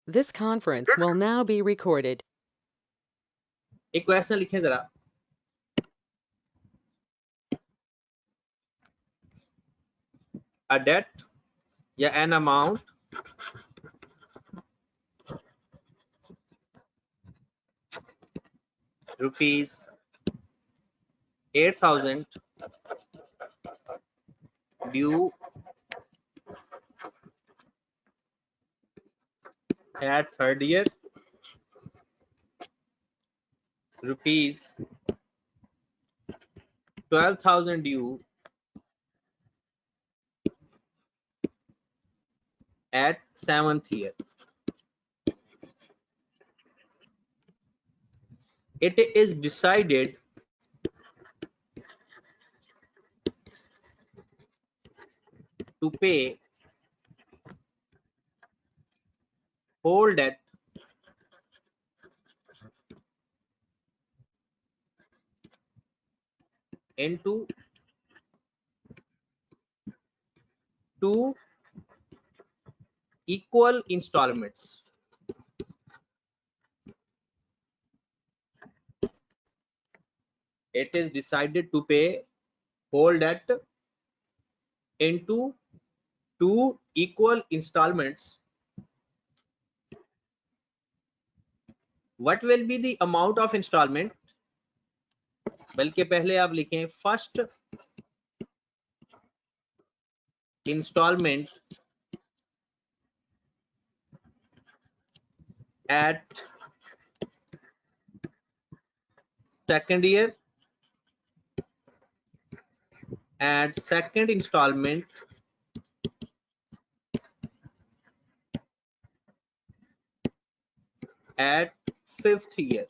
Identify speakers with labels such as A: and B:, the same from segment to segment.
A: This conference will now be recorded.
B: एक question लिखें जरा। A debt या an amount rupees 8,000 due at third year, rupees 12,000 due at seventh year. It is decided to pay whole debt into two equal installments. It is decided to pay whole debt into two equal installments. What will be the amount of installment? बल्कि पहले आप लिखें first installment at second year and second installment at fifth year.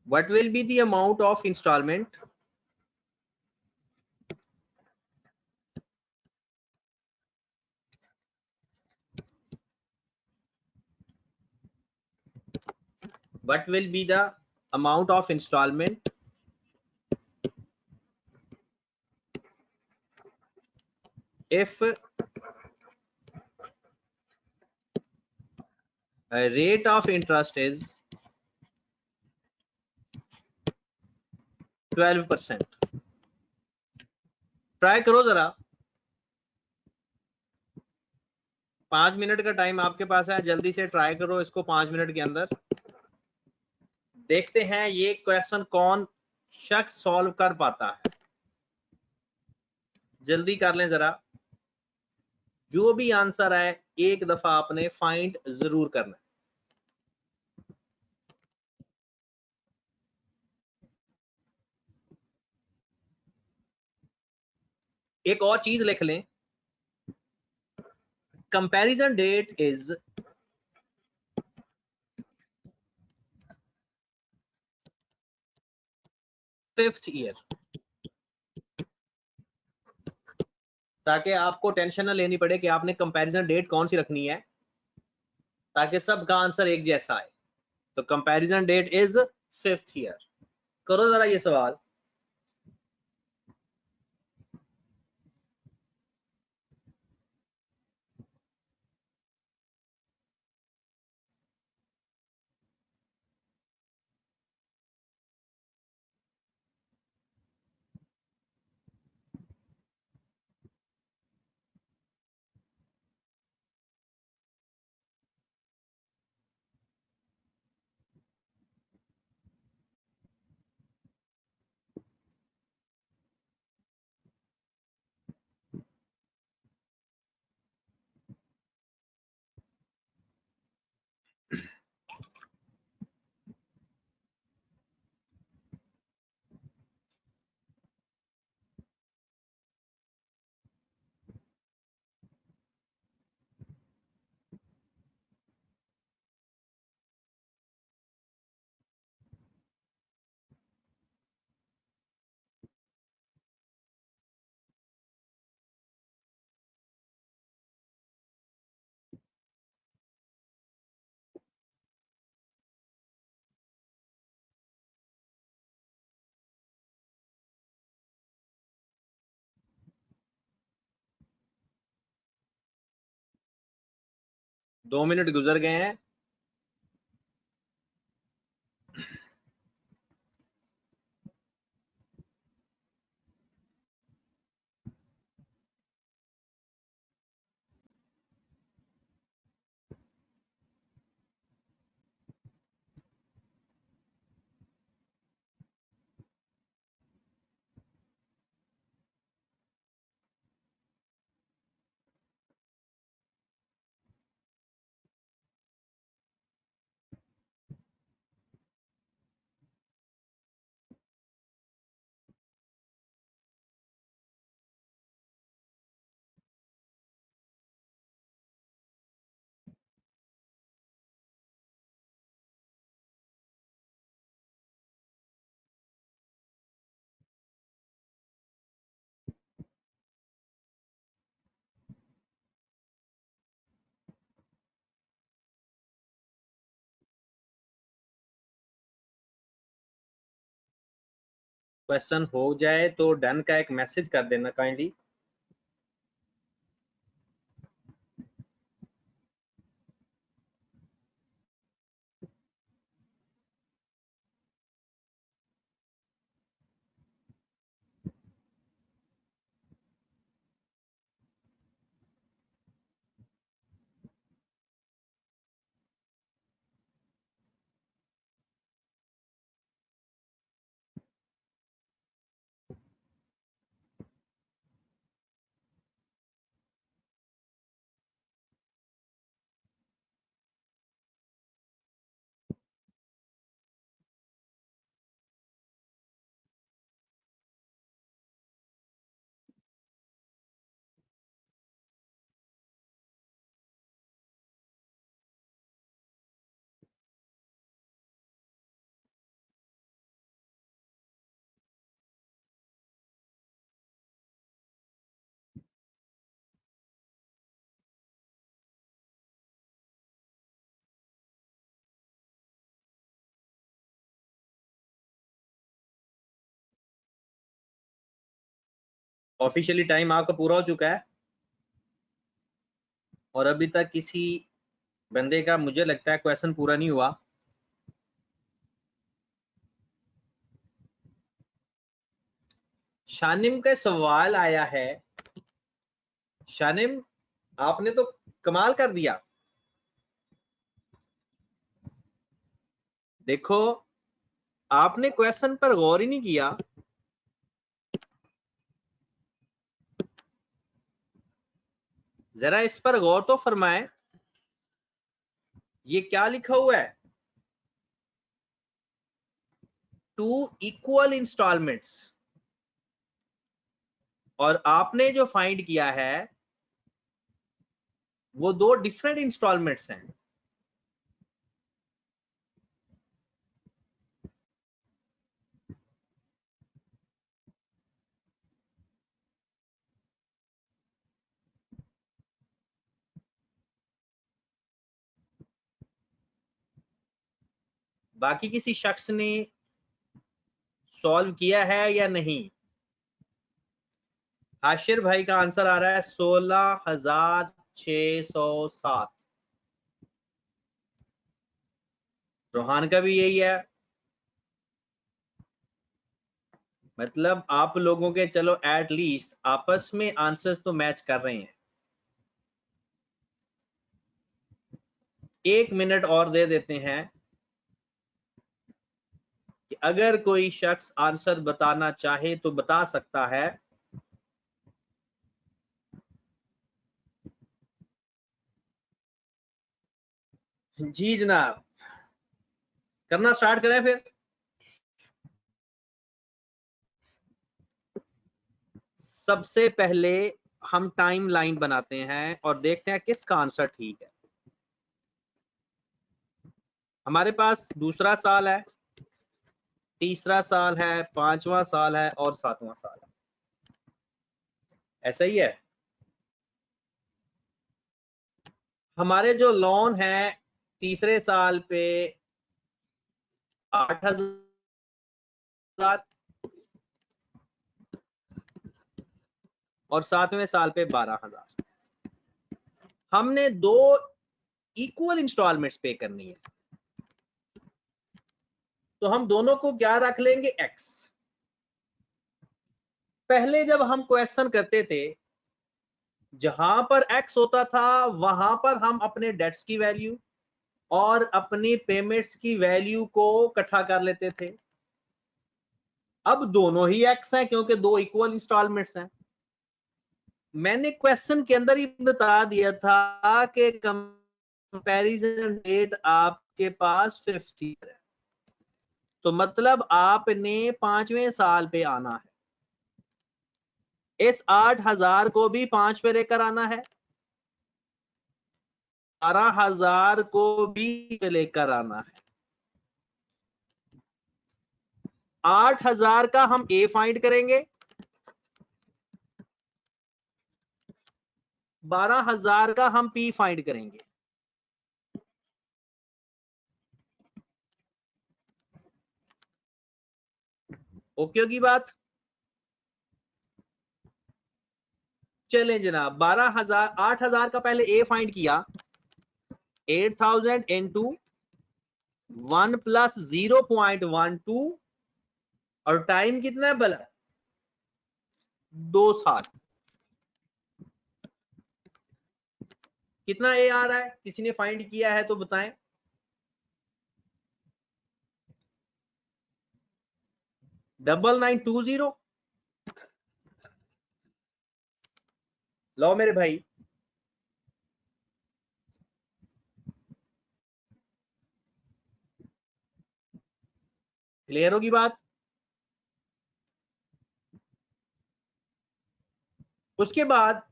B: What will be the amount of installment? What will be the amount of installment if a rate of interest is 12%? Try करो जरा, 5 minute का time आपके पास है, जल्दी से try करो इसको 5 minute के अंदर। देखते हैं ये क्वेश्चन कौन शख्स सॉल्व कर पाता है। जल्दी कर लें जरा, जो भी आंसर है एक दफा आपने फाइंड जरूर करना है। एक और चीज लिख लें, comparison date is fifth year, ताकि आपको टेंशन ना लेनी पड़े कि आपने कंपैरिजन डेट कौन सी रखनी है, ताकि सबका आंसर एक जैसा आए। तो comparison date is fifth year. करो जरा ये सवाल। 2 मिनट गुजर गए हैं। क्वेश्चन हो जाए तो डन का एक मैसेज कर देना काइंडली। ऑफिशियली टाइम आपका पूरा हो चुका है और अभी तक किसी बंदे का मुझे लगता है क्वेश्चन पूरा नहीं हुआ। शानिम का सवाल आया है। शानिम आपने तो कमाल कर दिया। देखो आपने क्वेश्चन पर गौर ही नहीं किया। जरा इस पर गौर तो फरमाएं। ये क्या लिखा हुआ है? 2 इक्वल इंस्टॉलमेंट्स। और आपने जो फाइंड किया है वो 2 डिफरेंट इंस्टॉलमेंट्स हैं। बाकी किसी शख्स ने सॉल्व किया है या नहीं? आशिर भाई का आंसर आ रहा है 16,607। रोहान का भी यही है। मतलब आप लोगों के चलो एट लीस्ट आपस में आंसर्स तो मैच कर रहे हैं। 1 मिनट और दे देते हैं कि अगर कोई शख्स आंसर बताना चाहे तो बता सकता है। जी जनाब, करना स्टार्ट करें फिर। सबसे पहले हम टाइम लाइन बनाते हैं और देखते हैं किसका आंसर ठीक है। हमारे पास दूसरा साल है, तीसरा साल है, 5वां साल है और 7वां साल है। ऐसा ही है। हमारे जो लोन है तीसरे साल पे 8,000 और 7वें साल पे 12,000। हमने 2 इक्वल इंस्टॉलमेंट्स पे करनी है। तो हम दोनों को क्या रख लेंगे, x। पहले जब हम क्वेश्चन करते थे, जहां पर x होता था वहां पर हम अपने डेट्स की वैल्यू और अपनी पेमेंट्स की वैल्यू को इकट्ठा कर लेते थे। अब दोनों ही x हैं क्योंकि दो इक्वल इंस्टॉलमेंट्स हैं। मैंने क्वेश्चन के अंदर ही बता दिया था कि कंपैरिजन डेट आपके पास 5th ईयर है, तो मतलब आपने 5वें साल पे आना है। इस 8,000 को भी 5 पे लेकर आना है, 12,000 को भी लेकर आना है। 8,000 का हम ए फाइंड करेंगे, 12,000 का हम पी फाइंड करेंगे। ओके होगी बात। चलें जनाब, 12,000 8,000 का पहले ए फाइंड किया, 8,000 इंटू 1 प्लस 0.12 और टाइम कितना है भला, 2 साल। कितना ए आ रहा है, किसी ने फाइंड किया है तो बताएं। 9920। लो मेरे भाई, क्लियर होगी बात। उसके बाद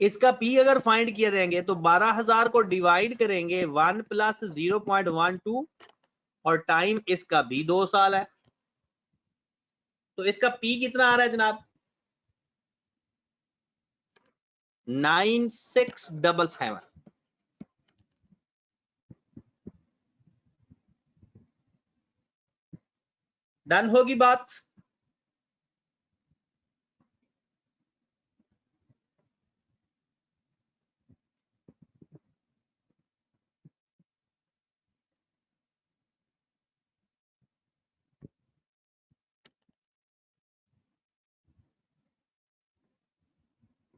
B: इसका पी अगर फाइंड किया जाएंगे तो 12,000 को डिवाइड करेंगे 1 प्लस 0.12 और टाइम इसका भी 2 साल है। तो इसका पी कितना आ रहा है जनाब, 9677। डन होगी बात।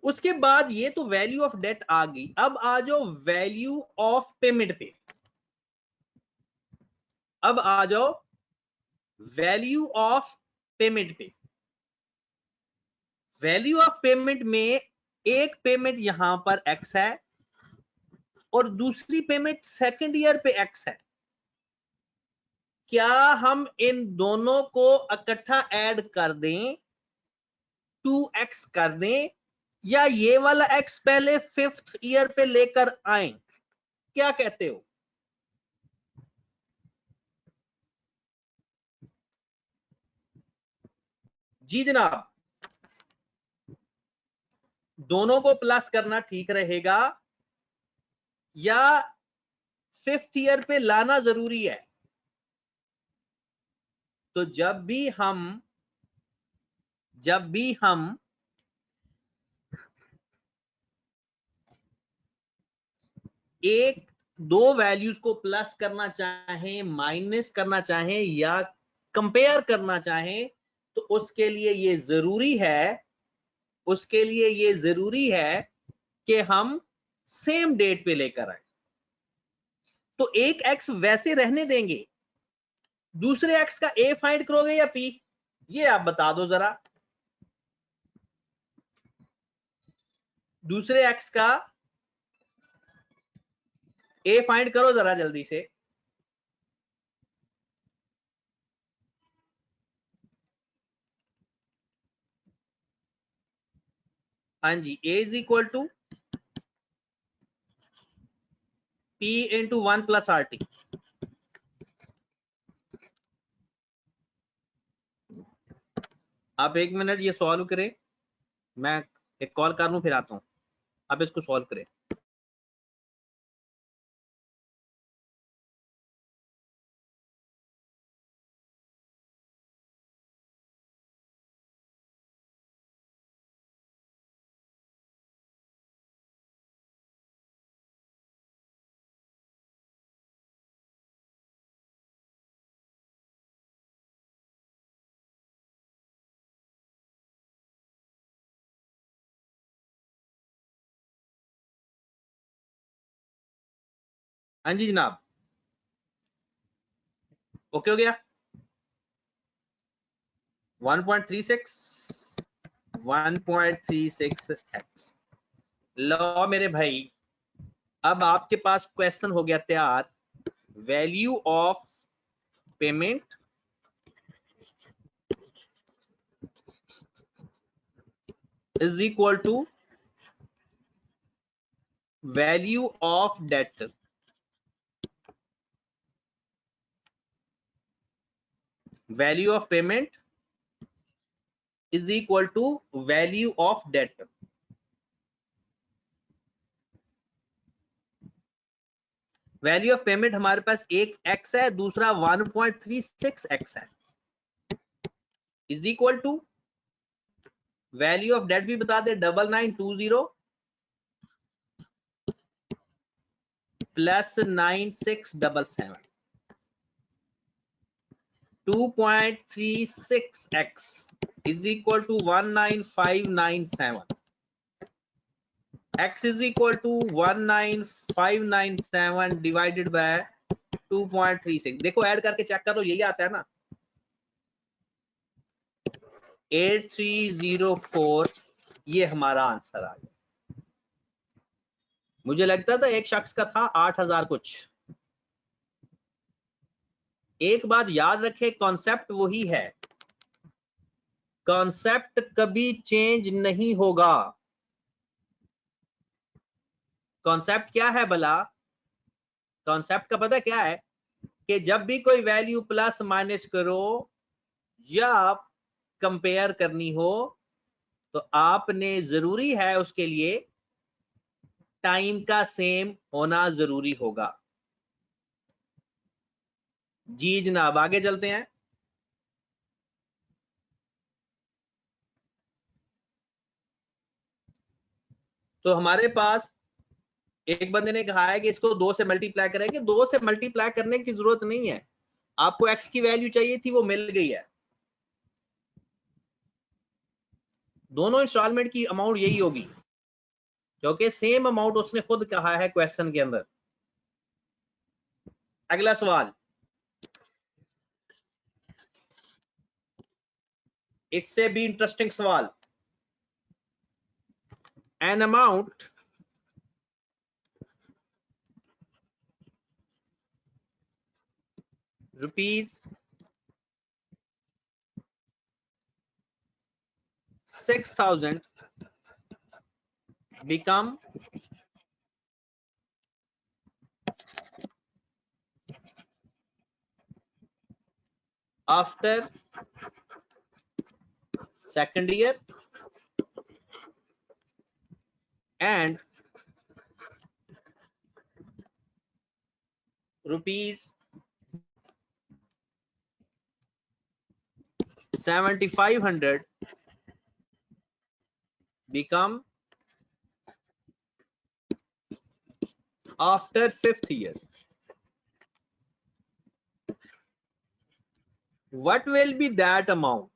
B: उसके बाद ये तो वैल्यू ऑफ डेट आ गई, अब आ जाओ वैल्यू ऑफ पेमेंट पे। अब आ जाओ वैल्यू ऑफ पेमेंट पे। वैल्यू ऑफ पेमेंट में एक पेमेंट यहां पर x है और दूसरी पेमेंट सेकंड ईयर पे x है। क्या हम इन दोनों को इकट्ठा ऐड कर दें, 2x कर दें, या ये वाला x पहले 5th ईयर पे लेकर आए, क्या कहते हो। जी जनाब, दोनों को प्लस करना ठीक रहेगा या 5th ईयर पे लाना जरूरी है। तो जब भी हम एक दो वैल्यूज को प्लस करना चाहें, माइनस करना चाहें या कंपेयर करना चाहें, तो उसके लिए ये जरूरी है कि हम सेम डेट पे लेकर आए। तो एक एक्स वैसे रहने देंगे, दूसरे एक्स का ए फाइंड करोगे या पी, ये आप बता दो जरा। दूसरे एक्स का ए फाइंड करो जरा जल्दी से। हाँ जी, A is equal to P into 1 plus R T. आप 1 मिनट ये सॉल्व करें, मैं एक कॉल कर लूं फिर आता हूं। आप इसको सॉल्व करें। हाँ जी जनाब, ओके हो गया। 1.36x। लो मेरे भाई, अब आपके पास क्वेश्चन हो गया तैयार। Value of payment is equal to value of debt. Value of payment is equal to value of debt. Value of payment हमारे पास एक x है, दूसरा 1.36x है, is equal to value of debt भी बता दे 9920 plus 9677। 2.36x is equal to 19597. X is equal to 19597 divided by 2.36। देखो ऐड करके चेक करो, यही आता है ना 8304। ये हमारा आंसर आ गया। मुझे लगता था एक शख्स का था 8000 कुछ। एक बात याद रखे, कॉन्सेप्ट वही है, कॉन्सेप्ट कभी चेंज नहीं होगा। कॉन्सेप्ट क्या है भला? कॉन्सेप्ट का पता क्या है कि जब भी कोई वैल्यू प्लस माइनस करो या कंपेयर करनी हो तो आपने जरूरी है उसके लिए टाइम का सेम होना जरूरी होगा। जी जनाब, आगे चलते हैं। तो हमारे पास एक बंदे ने कहा है कि इसको 2 से मल्टीप्लाई करेंगे। 2 से मल्टीप्लाई करने की जरूरत नहीं है, आपको x की वैल्यू चाहिए थी, वो मिल गई है। दोनों इंस्टॉलमेंट की अमाउंट यही होगी क्योंकि सेम अमाउंट उसने खुद कहा है क्वेश्चन के अंदर। अगला सवाल, इससे भी इंटरेस्टिंग सवाल। N amount rupees 6000 become after second year and rupees 7500 become after fifth year. What will be that amount?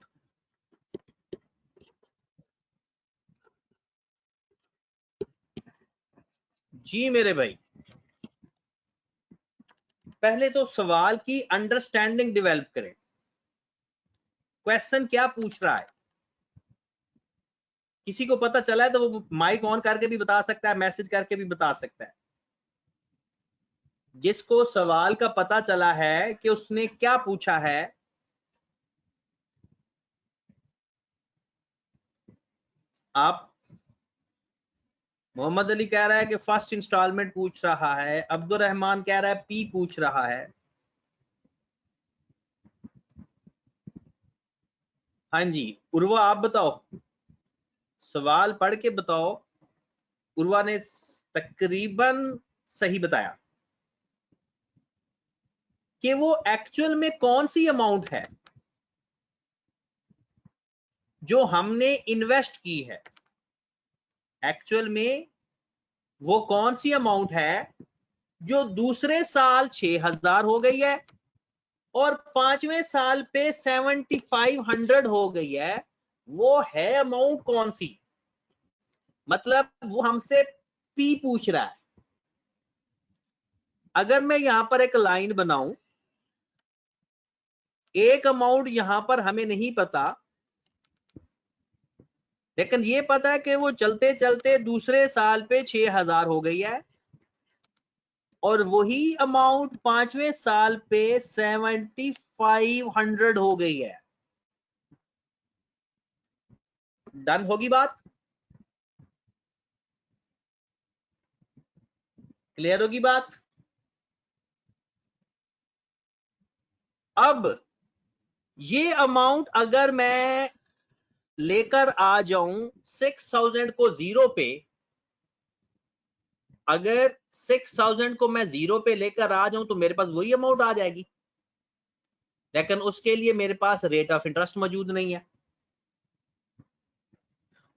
B: जी मेरे भाई, पहले तो सवाल की अंडरस्टैंडिंग डेवलप करें। क्वेश्चन क्या पूछ रहा है, किसी को पता चला है तो वो माइक ऑन करके भी बता सकता है, मैसेज करके भी बता सकता है। जिसको सवाल का पता चला है कि उसने क्या पूछा है, आप मोहम्मद अली कह रहा है कि फर्स्ट इंस्टॉलमेंट पूछ रहा है, अब्दुल रहमान कह रहा है पी पूछ रहा है। हाँ जी उर्वा, आप बताओ, सवाल पढ़ के बताओ। उर्वा ने तकरीबन सही बताया कि वो एक्चुअल में कौन सी अमाउंट है जो हमने इन्वेस्ट की है। एक्चुअल में वो कौन सी अमाउंट है जो दूसरे साल 6000 हो गई है और 5वें साल पे 7500 हो गई है। वो है अमाउंट कौन सी? मतलब वो हमसे पी पूछ रहा है। अगर मैं यहां पर एक लाइन बनाऊं, एक अमाउंट यहां पर हमें नहीं पता, लेकिन ये पता है कि वो चलते चलते दूसरे साल पे 6000 हो गई है, और वही अमाउंट 5वें साल पे 7500 हो गई है। डन होगी बात? क्लियर होगी बात? अब ये अमाउंट अगर मैं लेकर आ जाऊं 6000 को जीरो पे, अगर 6000 को मैं जीरो पे लेकर आ जाऊं तो मेरे पास वही अमाउंट आ जाएगी, लेकिन उसके लिए मेरे पास रेट ऑफ इंटरेस्ट मौजूद नहीं है।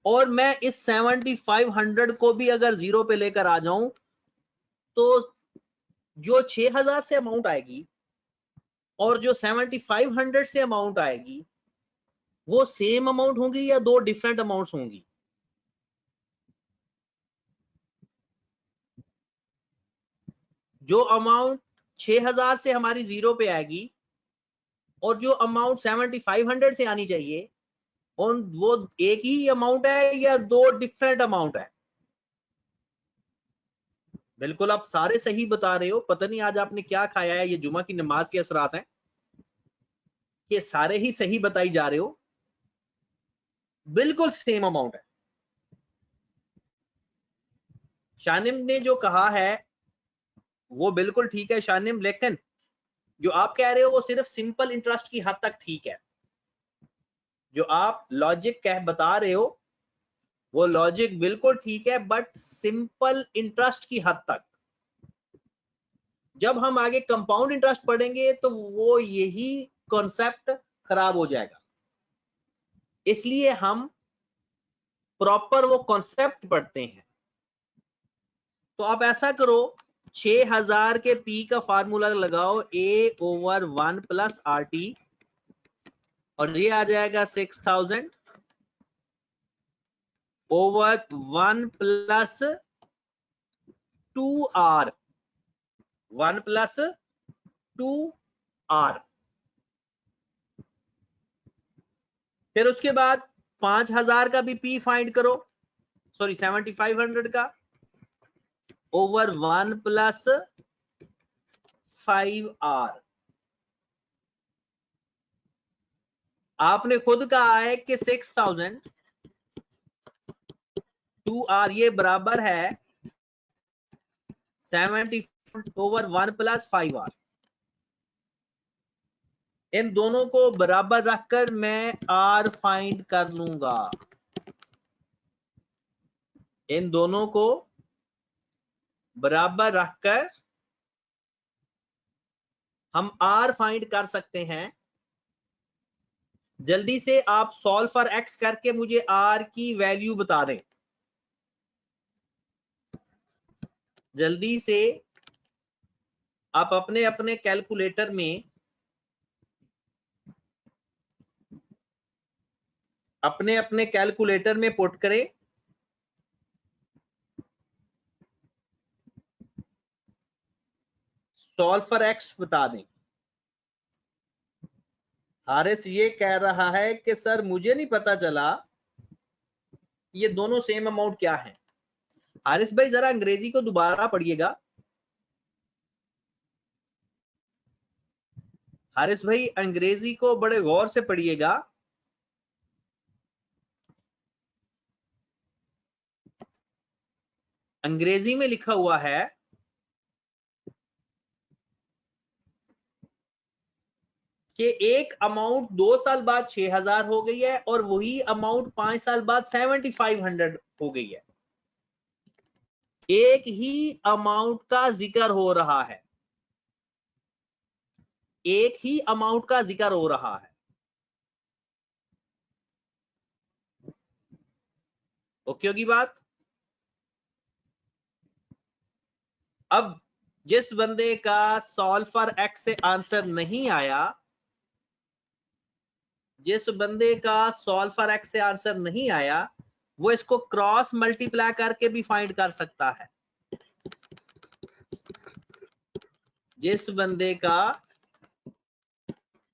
B: और मैं इस 7500 को भी अगर जीरो पे लेकर आ जाऊं तो जो 6000 से अमाउंट आएगी और जो 7500 से अमाउंट आएगी वो सेम अमाउंट होंगी या दो डिफरेंट अमाउंट्स होंगी? जो अमाउंट 6000 से हमारी जीरो पे आएगी और जो अमाउंट 7500 से आनी चाहिए, और वो एक ही अमाउंट है या दो डिफरेंट अमाउंट है? बिल्कुल आप सारे सही बता रहे हो। पता नहीं आज आपने क्या खाया है, ये जुमा की नमाज के असरात हैं, ये सारे ही सही बताई जा रहे हो। बिल्कुल सेम अमाउंट है। शानिम ने जो कहा है वो बिल्कुल ठीक है शानिम, लेकिन जो आप कह रहे हो वो सिर्फ सिंपल इंटरेस्ट की हद तक ठीक है। जो आप लॉजिक कह बता रहे हो वो लॉजिक बिल्कुल ठीक है, बट सिंपल इंटरेस्ट की हद तक। जब हम आगे कंपाउंड इंटरेस्ट पढ़ेंगे तो वो यही कॉन्सेप्ट खराब हो जाएगा, इसलिए हम प्रॉपर वो कॉन्सेप्ट पढ़ते हैं। तो आप ऐसा करो, 6000 के पी का फार्मूला लगाओ A/1 प्लस RT, और ये आ जाएगा 6000 over 1 plus 2R, 1 plus 2R। फिर उसके बाद 5000 का भी पी फाइंड करो, सॉरी 7500 का, ओवर 1 प्लस 5R। आपने खुद कहा है कि 6000 2R ये बराबर है 70 ओवर 1 प्लस 5R। इन दोनों को बराबर रखकर मैं R फाइंड कर लूंगा। इन दोनों को बराबर रखकर हम R फाइंड कर सकते हैं। जल्दी से आप सॉल्व फॉर x करके मुझे R की वैल्यू बता दें। जल्दी से आप अपने अपने कैलकुलेटर में पुट करें। सॉल्व फॉर x बता दें। हारिस ये कह रहा है कि सर मुझे नहीं पता चला ये दोनों सेम अमाउंट क्या है। हारिस भाई जरा अंग्रेजी को दोबारा पढ़िएगा। हारिस भाई अंग्रेजी को बड़े गौर से पढ़िएगा। अंग्रेजी में लिखा हुआ है कि एक अमाउंट 2 साल बाद 6000 हो गई है और वही अमाउंट 5 साल बाद 7500 हो गई है। एक ही अमाउंट का जिक्र हो रहा है, एक ही अमाउंट का जिक्र हो रहा है। ओके होगी बात? अब जिस बंदे का सॉल्व फॉर एक्स से आंसर नहीं आया, जिस बंदे का सॉल्व फॉर एक्स से आंसर नहीं आया, वो इसको क्रॉस मल्टीप्लाई करके भी फाइंड कर सकता है। जिस बंदे का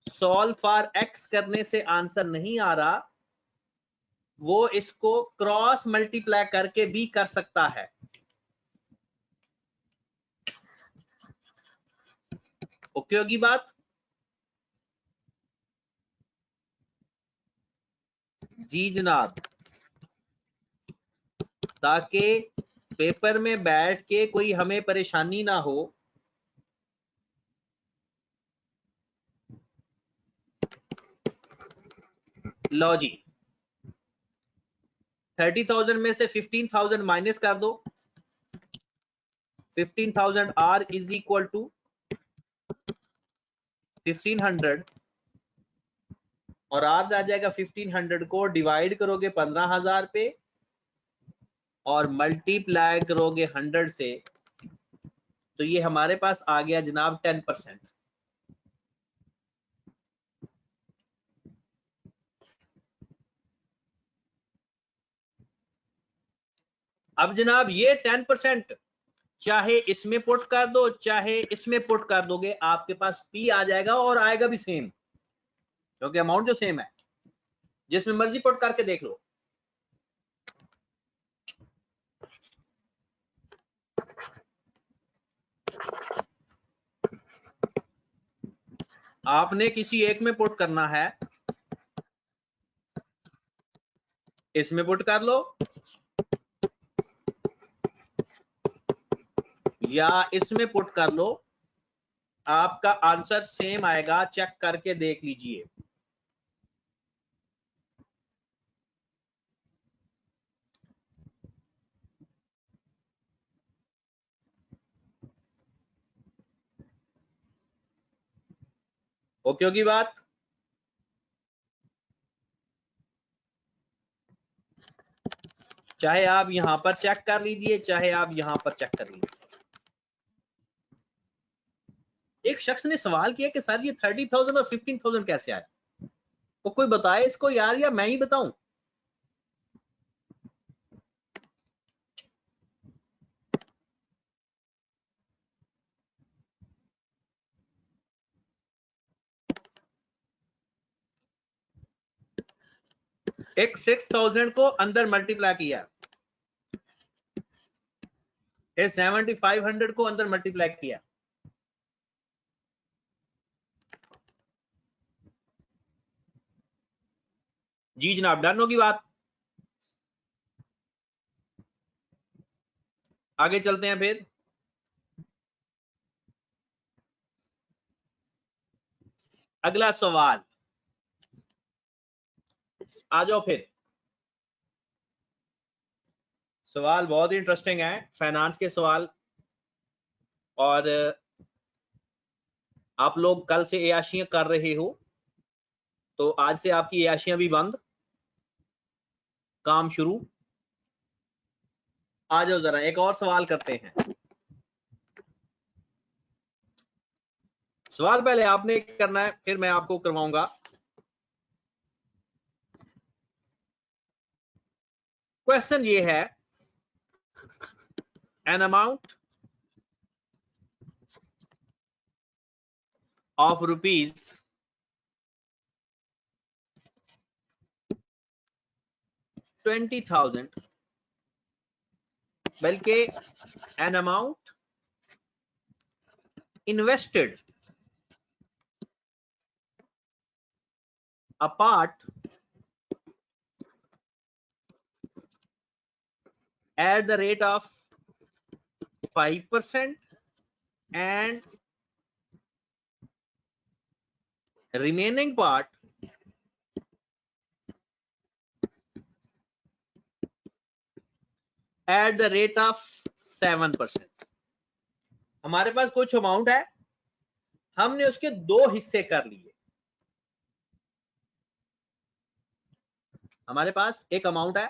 B: सॉल्व फॉर एक्स करने से आंसर नहीं आ रहा, वो इसको क्रॉस मल्टीप्लाई करके भी कर सकता है। ओके होगी बात? जी जनाब, ताकि पेपर में बैठ के कोई हमें परेशानी ना हो। लो जी, 30,000 में से 15,000 माइनस कर दो। 15,000 आर इज इक्वल टू 1500 और आर आ जाएगा 1500 को डिवाइड करोगे 15,000 पे और मल्टीप्लाई करोगे 100 से, तो ये हमारे पास आ गया जनाब 10%। अब जनाब ये 10% चाहे इसमें पुट कर दो चाहे इसमें पुट कर दोगे, आपके पास पी आ जाएगा और आएगा भी सेम, क्योंकि अमाउंट जो सेम है। जिसमें मर्जी पुट करके देख लो। आपने किसी एक में पुट करना है, इसमें पुट कर लो या इसमें पुट कर लो, आपका आंसर सेम आएगा। चेक करके देख लीजिए। ओके होगी बात? चाहे आप यहां पर चेक कर लीजिए चाहे आप यहां पर चेक कर लीजिए। एक शख्स ने सवाल किया कि सर ये 30,000 और 15,000 कैसे आया? तो कोई बताए इसको यार, या मैं ही बताऊं? एक 6,000 को अंदर मल्टीप्लाई किया, एक 7,500 को अंदर मल्टीप्लाई किया। जी जनाब, डन होगी बात? आगे चलते हैं फिर। अगला सवाल आ जाओ फिर। सवाल बहुत ही इंटरेस्टिंग है, फाइनेंस के सवाल। और आप लोग कल से अयाशियां कर रहे हो, तो आज से आपकी अयाशियां भी बंद, काम शुरू। आ जाओ जरा एक और सवाल करते हैं। सवाल पहले आपने करना है, फिर मैं आपको करवाऊंगा। क्वेश्चन ये है, एन अमाउंट ऑफ रुपीज 20,000, बल्कि an amount invested apart at the rate of 5% and remaining part at the rate of 7%। हमारे पास कुछ अमाउंट है, हमने उसके दो हिस्से कर लिए। हमारे पास एक अमाउंट है,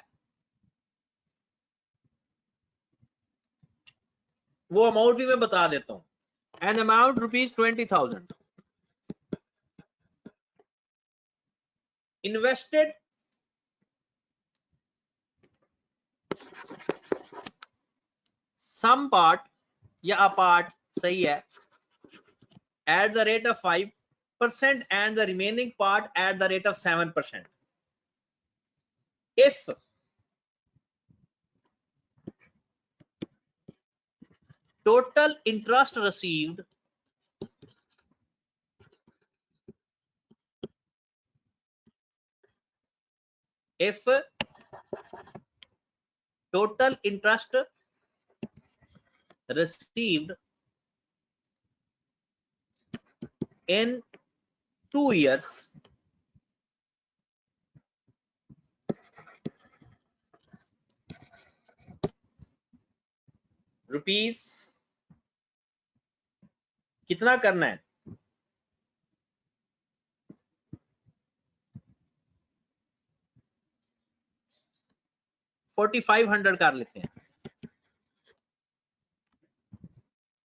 B: वो अमाउंट भी मैं बता देता हूं। An amount rupees 20,000 invested some part या अपार्ट, सही है, at the rate of 5% and the remaining part at the rate of 7%. If total interest received in 2 years, rupees कितना करना है? 4500 कर लेते हैं।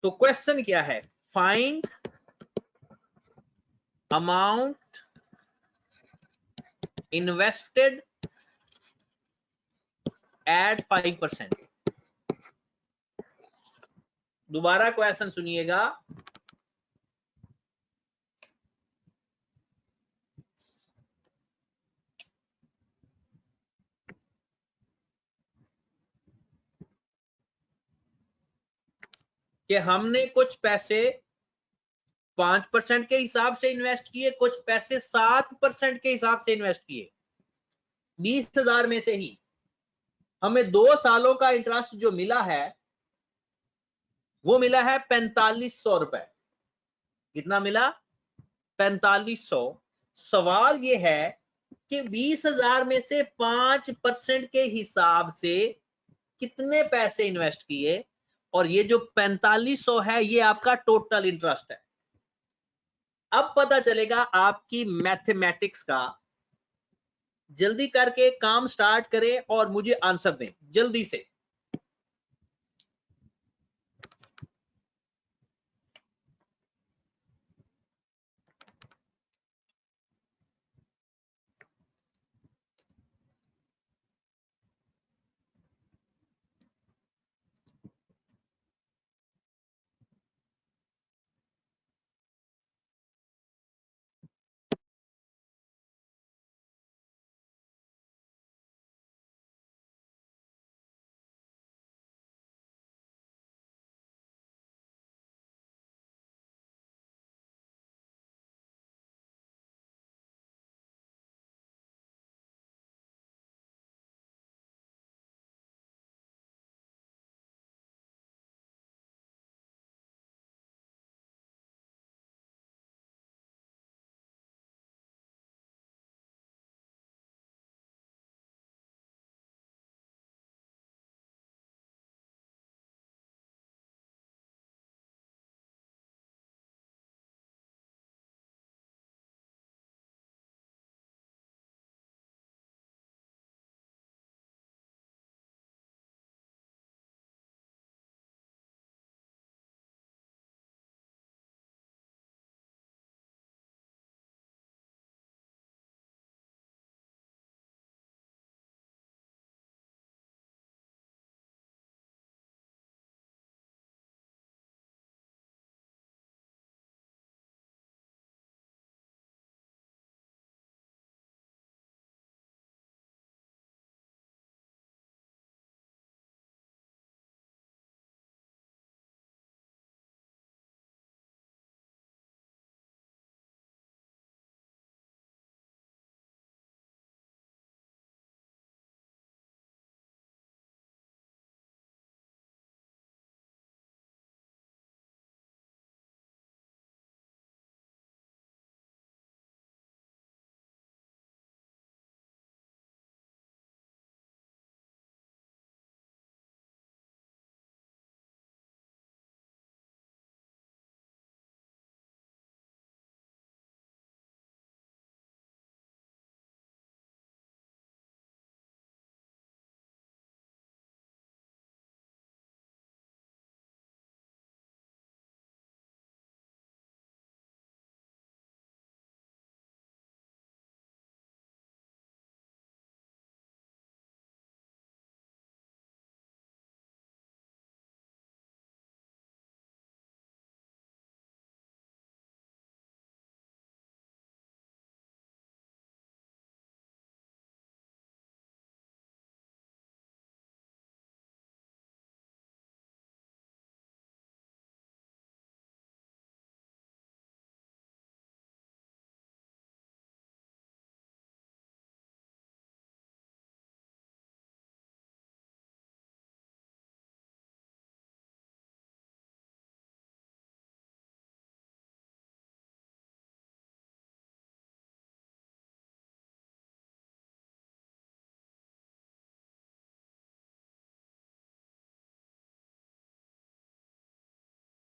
B: तो क्वेश्चन क्या है? Find amount invested at 5%। दोबारा क्वेश्चन सुनिएगा। कि हमने कुछ पैसे 5% के हिसाब से इन्वेस्ट किए, कुछ पैसे 7% के हिसाब से इन्वेस्ट किए। 20,000 में से ही हमें 2 सालों का इंटरेस्ट जो मिला है वो मिला है 4500 रुपए। कितना मिला? 4500। सवाल ये है कि 20,000 में से 5% के हिसाब से कितने पैसे इन्वेस्ट किए, और ये जो 4500 है ये आपका टोटल इंटरेस्ट है। अब पता चलेगा आपकी मैथमेटिक्स का। जल्दी करके काम स्टार्ट करें और मुझे आंसर दें जल्दी से।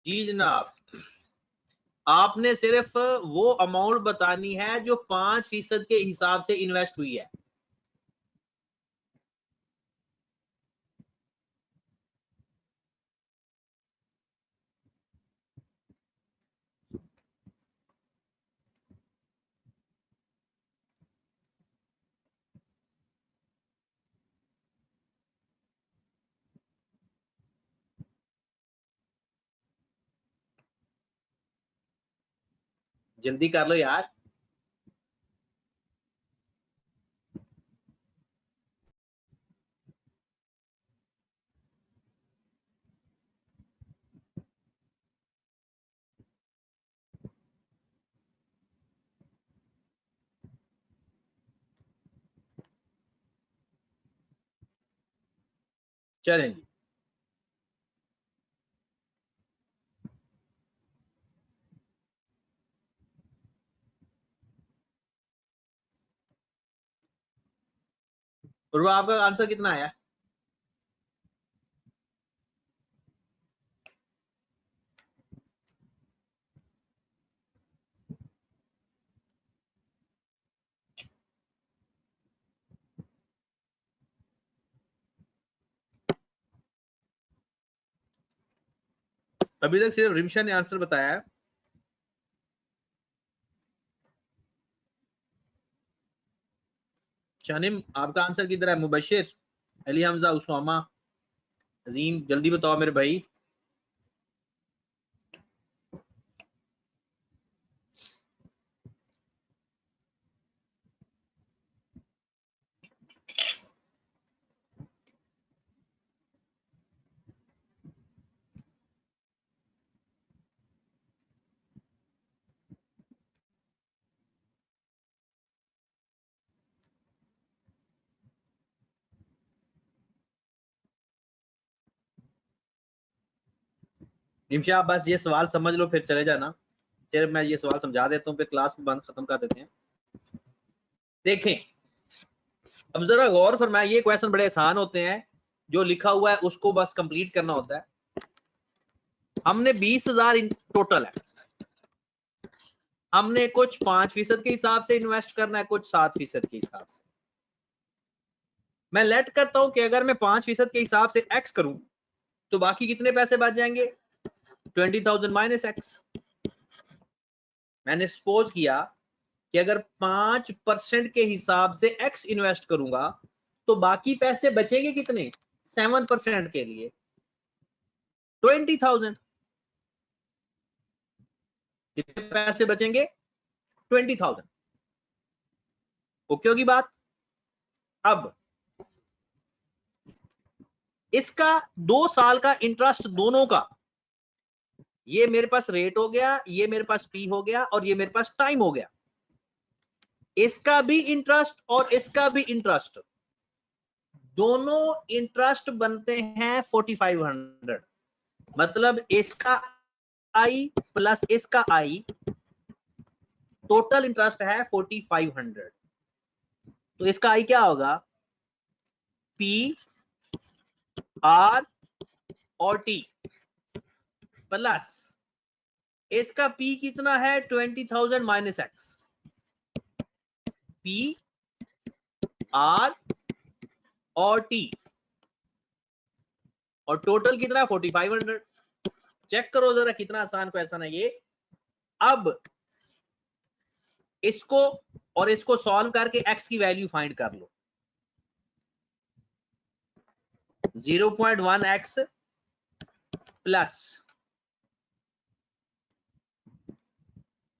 B: जी जनाब, आपने सिर्फ वो अमाउंट बतानी है जो 5% के हिसाब से इन्वेस्ट हुई है। जल्दी कर लो यार। चलें जी, और वो आपका आंसर कितना आया? अभी तक सिर्फ रिमशा ने आंसर बताया है। शानिम, आपका आंसर किधर है? मुबशिर, अली हमजा, उस्मामा, अजीम, जल्दी बताओ मेरे भाई। रिमशा, आप बस ये सवाल समझ लो फिर चले जाना। सिर्फ मैं ये सवाल समझा देता हूँ, फिर क्लास को बंद खत्म कर देते हैं। देखें, अब जरा गौर फरमाएं, ये क्वेश्चन बड़े आसान होते हैं, जो लिखा हुआ है उसको बस कंप्लीट करना होता है। हमने 20,000 टोटल है, हमने कुछ 5% के हिसाब से इन्वेस्ट करना है, कुछ 7% के हिसाब से। मैं लेट करता हूं कि अगर मैं 5% के हिसाब से एक्स करूं तो बाकी कितने पैसे बच जाएंगे? 20,000 माइनस एक्स। मैंने सपोज किया कि अगर 5% के हिसाब से एक्स इन्वेस्ट करूंगा तो बाकी पैसे बचेंगे कितने? 7% के लिए 20,000। कितने पैसे बचेंगे? 20,000। ओके होगी बात? अब इसका 2 साल का इंटरेस्ट दोनों का, ये मेरे पास रेट हो गया, ये मेरे पास पी हो गया, और ये मेरे पास टाइम हो गया। इसका भी इंटरेस्ट और इसका भी इंटरेस्ट, दोनों इंटरेस्ट बनते हैं 4500। मतलब इसका आई प्लस इसका आई, टोटल इंटरेस्ट है 4500। तो इसका आई क्या होगा? पी आर और टी प्लस इसका पी कितना है? 20,000 माइनस एक्स। पी आर और टी, और टोटल कितना? 4500। चेक करो जरा कितना आसान क्वेश्चन है ये। अब इसको और इसको सॉल्व करके एक्स की वैल्यू फाइंड कर लो। 0.1 एक्स प्लस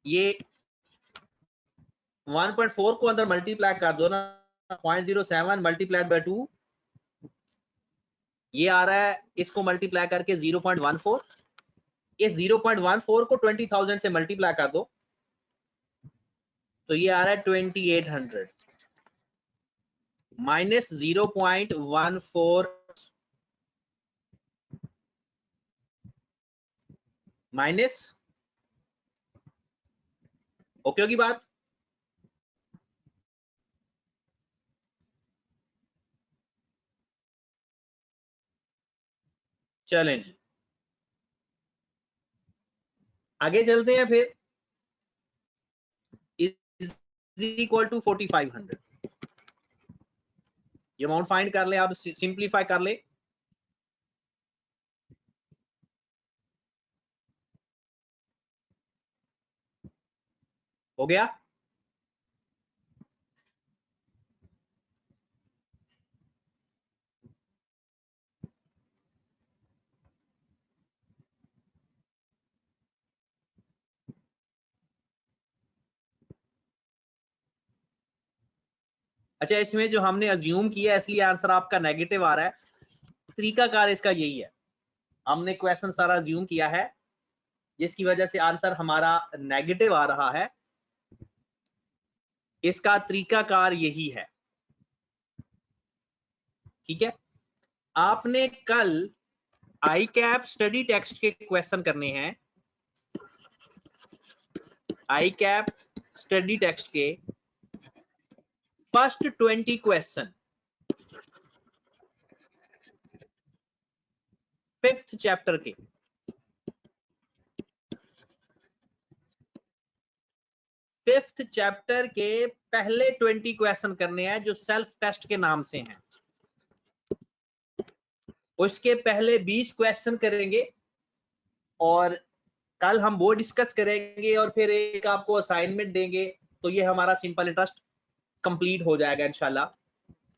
B: ये 1.4 को अंदर मल्टीप्लाई कर दो ना, 0.07 मल्टीप्लाइड बाय 2, ये आ रहा है, इसको मल्टीप्लाई करके 0.14। इस 0.14 को 20,000 से मल्टीप्लाई कर दो तो ये आ रहा है 2800 माइनस 0.14 माइनस। ओके होगी बात? चलें जी, आगे चलते हैं फिर। इज इक्वल टू 4500, ये अमाउंट फाइंड कर ले आप, सिंप्लीफाई कर ले। हो गया? अच्छा, इसमें जो हमने अज्यूम किया है इसलिए आंसर आपका नेगेटिव आ रहा है। तरीकाकार इसका यही है, हमने क्वेश्चन सारा अज्यूम किया है जिसकी वजह से आंसर हमारा नेगेटिव आ रहा है। इसका तरीकाकार यही है, ठीक है। आपने कल आई कैप स्टडी टेक्स्ट के क्वेश्चन करने हैं, आई कैप स्टडी टेक्स्ट के फर्स्ट 20 क्वेश्चन 5th चैप्टर के, फिफ्थ चैप्टर के पहले 20 क्वेश्चन करने हैं जो सेल्फ टेस्ट के नाम से हैं। उसके पहले 20 क्वेश्चन करेंगे और कल हम वो डिस्कस करेंगे और फिर एक आपको असाइनमेंट देंगे, तो ये हमारा सिंपल इंटरेस्ट कंप्लीट हो जाएगा इंशाल्लाह।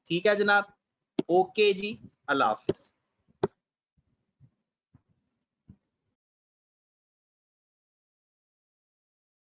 B: ठीक है जनाब, ओके जी, अल्लाह हाफिज।